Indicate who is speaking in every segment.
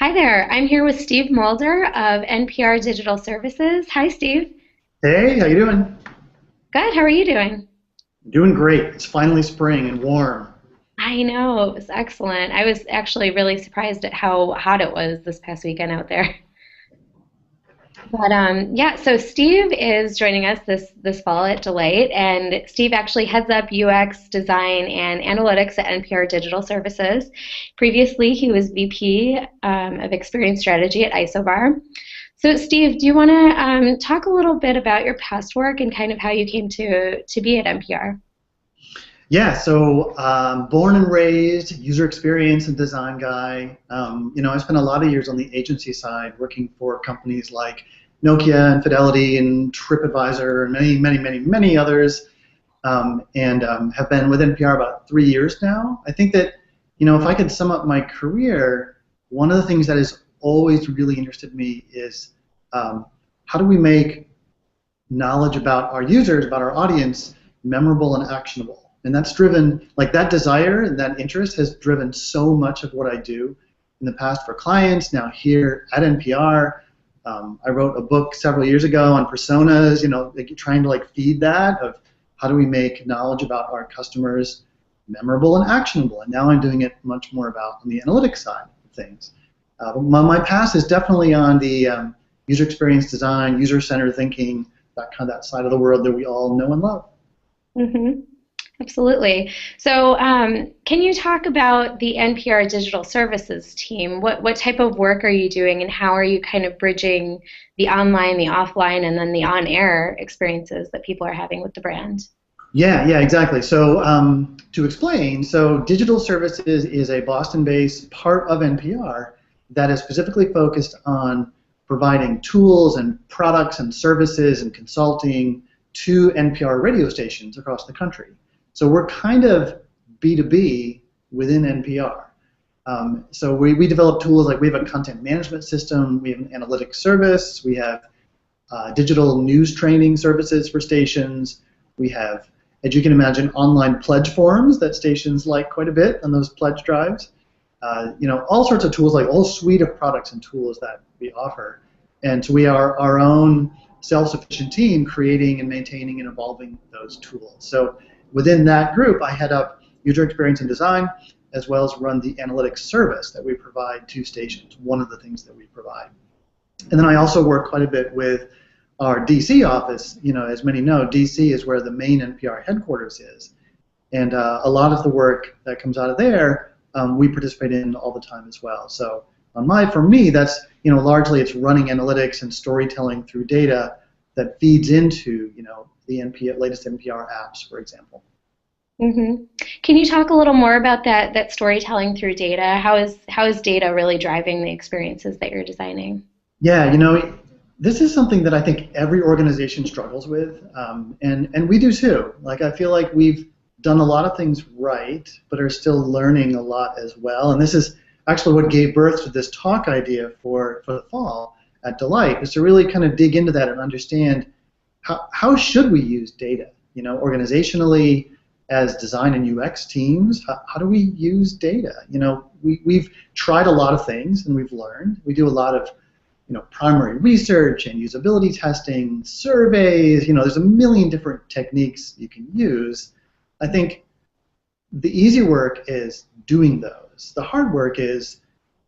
Speaker 1: Hi there. I'm here with Steve Mulder of NPR Digital Services. Hi, Steve.
Speaker 2: Hey, how you doing?
Speaker 1: Good. How are you doing?
Speaker 2: Doing great. It's finally spring and warm.
Speaker 1: I know. It was excellent. I was actually really surprised at how hot it was this past weekend out there. Yeah, so Steve is joining us this fall at Delight, and Steve actually heads up UX design and analytics at NPR Digital Services. Previously, he was VP of Experience Strategy at Isobar. So, Steve, do you want to talk a little bit about your past work and kind of how you came to be at NPR?
Speaker 2: Yeah, so born and raised user experience and design guy. I spent a lot of years on the agency side working for companies like Nokia and Fidelity and TripAdvisor and many, many, many, many others, and have been with NPR about 3 years now. I think that, if I could sum up my career, one of the things that has always really interested me is how do we make knowledge about our users, about our audience, memorable and actionable. And that's driven, like that desire and that interest has driven so much of what I do in the past for clients, now here at NPR. I wrote a book several years ago on personas, trying to feed that of how do we make knowledge about our customers memorable and actionable. And now I'm doing it much more about on the analytics side of things. My past is definitely on the user experience design, user-centered thinking, that side of the world that we all know and love.
Speaker 1: Mm-hmm. Absolutely. So, can you talk about the NPR Digital Services team? What type of work are you doing, and how are you kind of bridging the online, the offline, and then the on-air experiences that people are having with the brand?
Speaker 2: Yeah, exactly. So to explain, so Digital Services is a Boston-based part of NPR that is specifically focused on providing tools and products and services and consulting to NPR radio stations across the country. So we're kind of B2B within NPR. So we develop tools like we have a content management system, we have an analytics service, we have digital news training services for stations, we have, as you can imagine, online pledge forms that stations like quite a bit on those pledge drives. All sorts of tools, like a whole suite of products and tools that we offer. And so we are our own self-sufficient team creating and maintaining and evolving those tools. So within that group, I head up user experience and design, as well as run the analytics service that we provide to stations, one of the things that we provide. And then I also work quite a bit with our DC office. As many know, DC is where the main NPR headquarters is. And a lot of the work that comes out of there, we participate in all the time as well. So for me, that's, largely it's running analytics and storytelling through data that feeds into, the latest NPR apps, for example.
Speaker 1: Mm-hmm. Can you talk a little more about that storytelling through data? How is data really driving the experiences that you're designing?
Speaker 2: Yeah, this is something that I think every organization struggles with, and we do too. I feel like we've done a lot of things right, but are still learning a lot as well. And this is actually what gave birth to this talk idea for the fall at Delight, is to really kind of dig into that and understand how should we use data, organizationally, as design and UX teams, how do we use data? We've tried a lot of things and we've learned. We do a lot of primary research and usability testing, surveys, there's a million different techniques you can use. I think the easy work is doing those. The hard work is,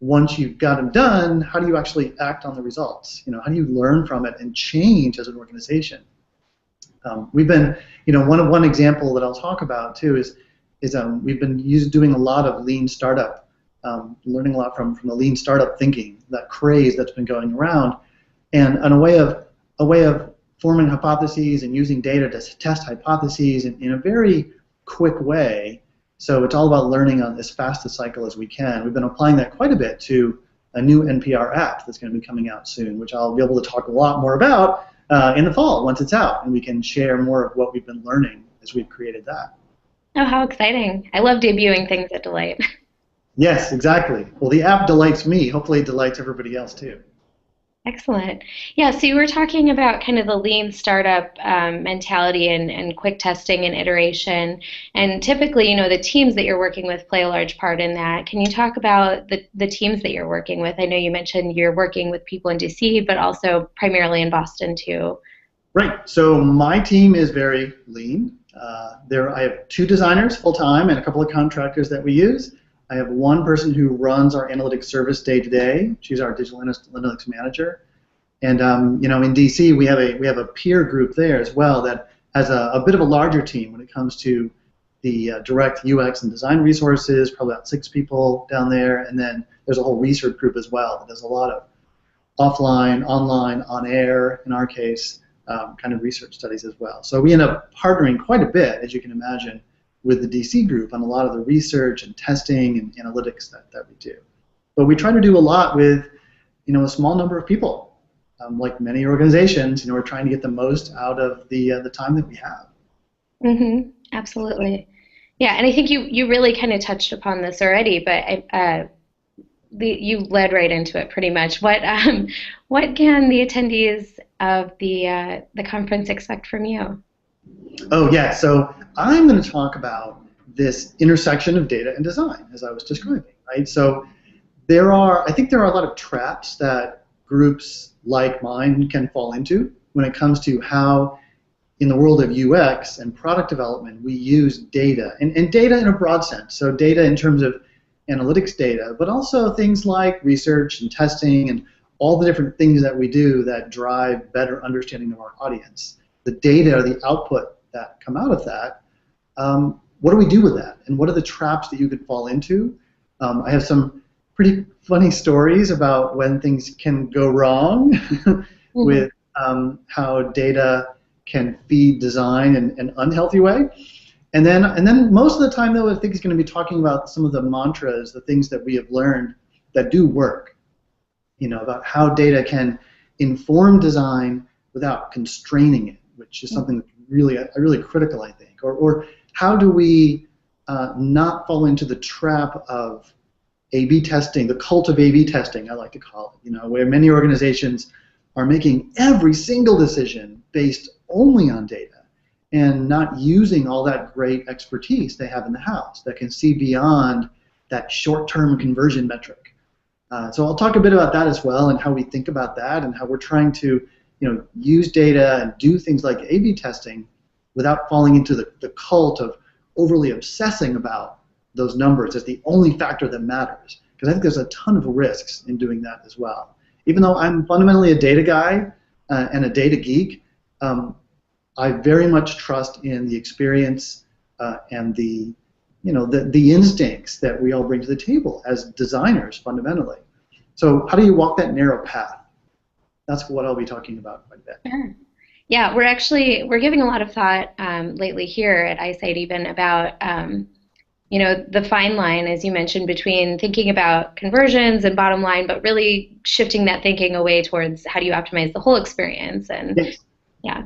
Speaker 2: once you've got them done, how do you actually act on the results? How do you learn from it and change as an organization? We've been, one example that I'll talk about too is we've been doing a lot of lean startup, learning a lot from the lean startup thinking, that craze that's been going around, and a way of forming hypotheses and using data to test hypotheses in a very quick way. So it's all about learning on as fast a cycle as we can. We've been applying that quite a bit to a new NPR app that's going to be coming out soon, which I'll be able to talk a lot more about in the fall once it's out, and we can share more of what we've been learning as we've created that.
Speaker 1: Oh, how exciting. I love debuting things at Delight.
Speaker 2: Yes, exactly. Well, the app delights me. Hopefully it delights everybody else too.
Speaker 1: Excellent. Yeah, so you were talking about kind of the lean startup mentality and quick testing and iteration. And typically, the teams that you're working with play a large part in that. Can you talk about the teams that you're working with? I know you mentioned you're working with people in DC, but also primarily in Boston too.
Speaker 2: Right. So my team is very lean. I have two designers full time and a couple of contractors that we use. I have one person who runs our analytics service day to day. She's our digital analytics manager. And in DC we have a peer group there as well that has a bit of a larger team when it comes to the direct UX and design resources. Probably about 6 people down there, and then there's a whole research group as well that does a lot of offline, online, on air, in our case, kind of research studies as well. So we end up partnering quite a bit, as you can imagine, with the DC group on a lot of the research and testing and analytics that we do. But we try to do a lot with, a small number of people. Like many organizations, we're trying to get the most out of the time that we have.
Speaker 1: Absolutely. Yeah, and I think you really kind of touched upon this already, but you led right into it pretty much. What can the attendees of the conference expect from you?
Speaker 2: Oh yeah, so I'm going to talk about this intersection of data and design, as I was describing, right? So I think there are a lot of traps that groups like mine can fall into when it comes to how, in the world of UX and product development, we use data, and data in a broad sense. So data in terms of analytics data, but also things like research and testing and all the different things that we do that drive better understanding of our audience. The data, the output that come out of that, what do we do with that? And what are the traps that you could fall into? I have some pretty funny stories about when things can go wrong with how data can feed design in an unhealthy way. And then most of the time, though, I think he's going to be talking about some of the mantras, the things that we have learned that do work, about how data can inform design without constraining it, which is something that's really critical, I think. Or how do we not fall into the trap of A/B testing, the cult of A/B testing, I like to call it, where many organizations are making every single decision based only on data and not using all that great expertise they have in the house that can see beyond that short-term conversion metric. So I'll talk a bit about that as well and how we think about that and how we're trying to use data and do things like A/B testing without falling into the cult of overly obsessing about those numbers as the only factor that matters. Because I think there's a ton of risks in doing that as well. Even though I'm fundamentally a data guy and a data geek, I very much trust in the experience and the instincts that we all bring to the table as designers fundamentally. So how do you walk that narrow path? That's what I'll be talking about quite a bit.
Speaker 1: Sure. Yeah, we're giving a lot of thought lately here at iSight even about the fine line, as you mentioned, between thinking about conversions and bottom line, but really shifting that thinking away towards how do you optimize the whole experience. And
Speaker 2: yes.
Speaker 1: Yeah,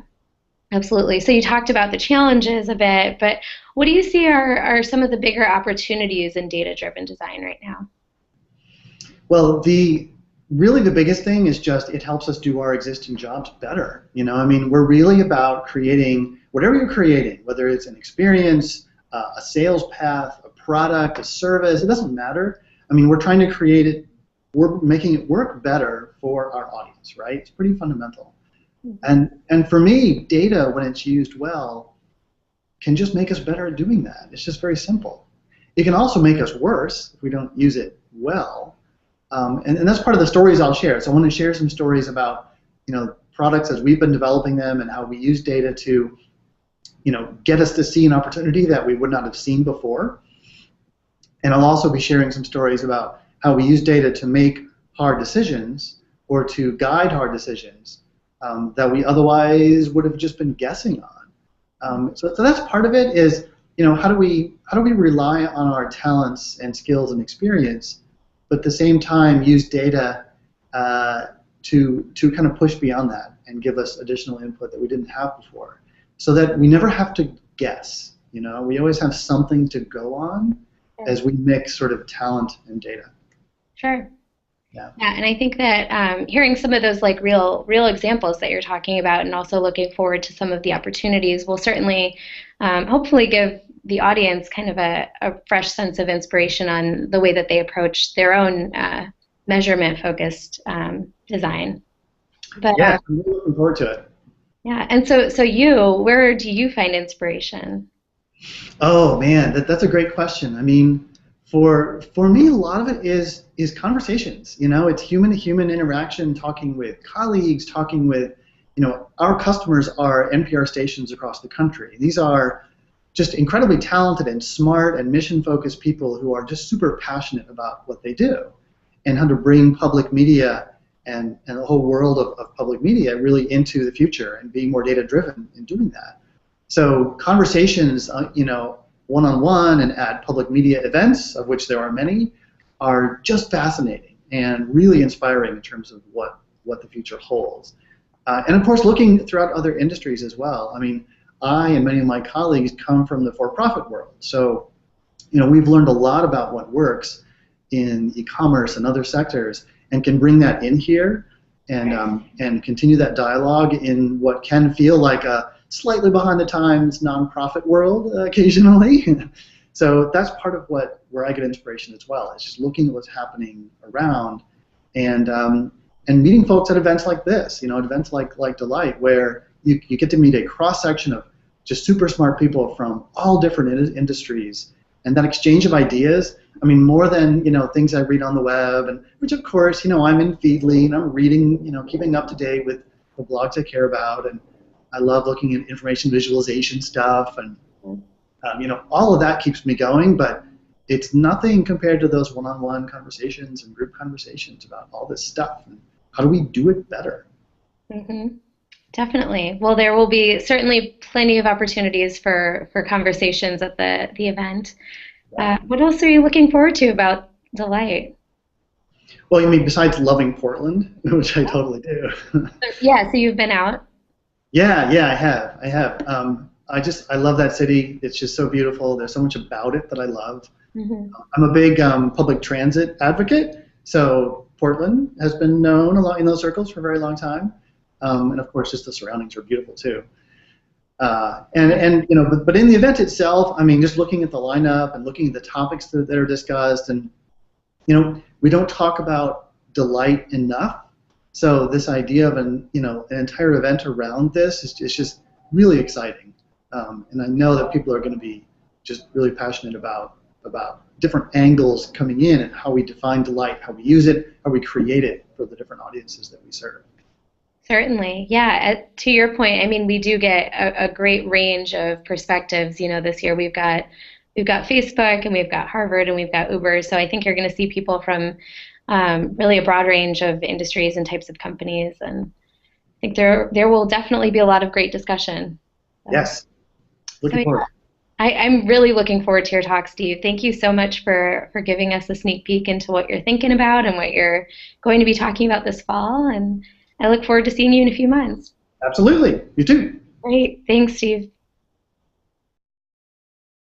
Speaker 1: absolutely. So you talked about the challenges a bit, but what do you see are some of the bigger opportunities in data-driven design right now?
Speaker 2: Well, really the biggest thing is just it helps us do our existing jobs better. We're really about creating whatever you're creating, whether it's an experience, a sales path, a product, a service, it doesn't matter. We're trying to create it, we're making it work better for our audience, right? It's pretty fundamental. And for me, data, when it's used well, can just make us better at doing that. It's just very simple. It can also make us worse if we don't use it well. And that's part of the stories I'll share. So I want to share some stories about products as we've been developing them and how we use data to get us to see an opportunity that we would not have seen before. And I'll also be sharing some stories about how we use data to make hard decisions or to guide hard decisions that we otherwise would have just been guessing on. So that's part of it is, how do we rely on our talents and skills and experience, but at the same time use data to kind of push beyond that and give us additional input that we didn't have before, so that we never have to guess. We always have something to go on as we mix sort of talent and data.
Speaker 1: Sure.
Speaker 2: Yeah.
Speaker 1: Yeah, and I think that hearing some of those like real examples that you're talking about, and also looking forward to some of the opportunities, will certainly hopefully give the audience kind of a fresh sense of inspiration on the way that they approach their own measurement focused design. But
Speaker 2: Yeah, I'm really looking forward to it.
Speaker 1: yeah, and so you, where do you find inspiration?
Speaker 2: Oh man, that's a great question. I mean, for me, a lot of it is conversations. You know, it's human to human interaction, talking with colleagues, talking with, our customers are NPR stations across the country. These are just incredibly talented and smart and mission focused people who are just super passionate about what they do and how to bring public media and the whole world of public media really into the future and being more data driven in doing that. So conversations, one-on-one and at public media events, of which there are many, are just fascinating and really inspiring in terms of what the future holds. And of course, looking throughout other industries as well. I mean, I and many of my colleagues come from the for-profit world. So, we've learned a lot about what works in e-commerce and other sectors and can bring that in here and continue that dialogue in what can feel like a slightly behind the times nonprofit world occasionally. So that's part of where I get inspiration as well. It's just looking at what's happening around and meeting folks at events like this, events like Delight, where you get to meet a cross section of just super smart people from all different industries, and that exchange of ideas. I mean, more than things I read on the web, and which of course I'm in Feedly and I'm reading, keeping up to date with the blogs I care about, and I love looking at information visualization stuff, and all of that keeps me going. But it's nothing compared to those one-on-one conversations and group conversations about all this stuff and how do we do it better.
Speaker 1: Mm-hmm. Definitely. Well, there will be certainly plenty of opportunities for conversations at the event. What else are you looking forward to about Delight?
Speaker 2: Well, besides loving Portland, which I totally do.
Speaker 1: Yeah, so you've been out.
Speaker 2: Yeah, I have. I love that city. It's just so beautiful. There's so much about it that I love.
Speaker 1: Mm-hmm.
Speaker 2: I'm a big public transit advocate, so Portland has been known a lot in those circles for a very long time. And of course, just the surroundings are beautiful too. But in the event itself, I mean, just looking at the lineup and looking at the topics that are discussed, and we don't talk about Delight enough. So this idea of an entire event around this is just really exciting, and I know that people are going to be just really passionate about different angles coming in and how we define Delight, how we use it, how we create it for the different audiences that we serve.
Speaker 1: Certainly. Yeah. To your point, I mean, we do get a great range of perspectives. This year we've got Facebook and we've got Harvard and we've got Uber. So I think you're going to see people from really a broad range of industries and types of companies. And I think there will definitely be a lot of great discussion.
Speaker 2: Yes. Looking forward.
Speaker 1: I'm really looking forward to your talk, Steve. Thank you so much for giving us a sneak peek into what you're thinking about and what you're going to be talking about this fall. And I look forward to seeing you in a few months.
Speaker 2: Absolutely. You too.
Speaker 1: Great. Thanks, Steve.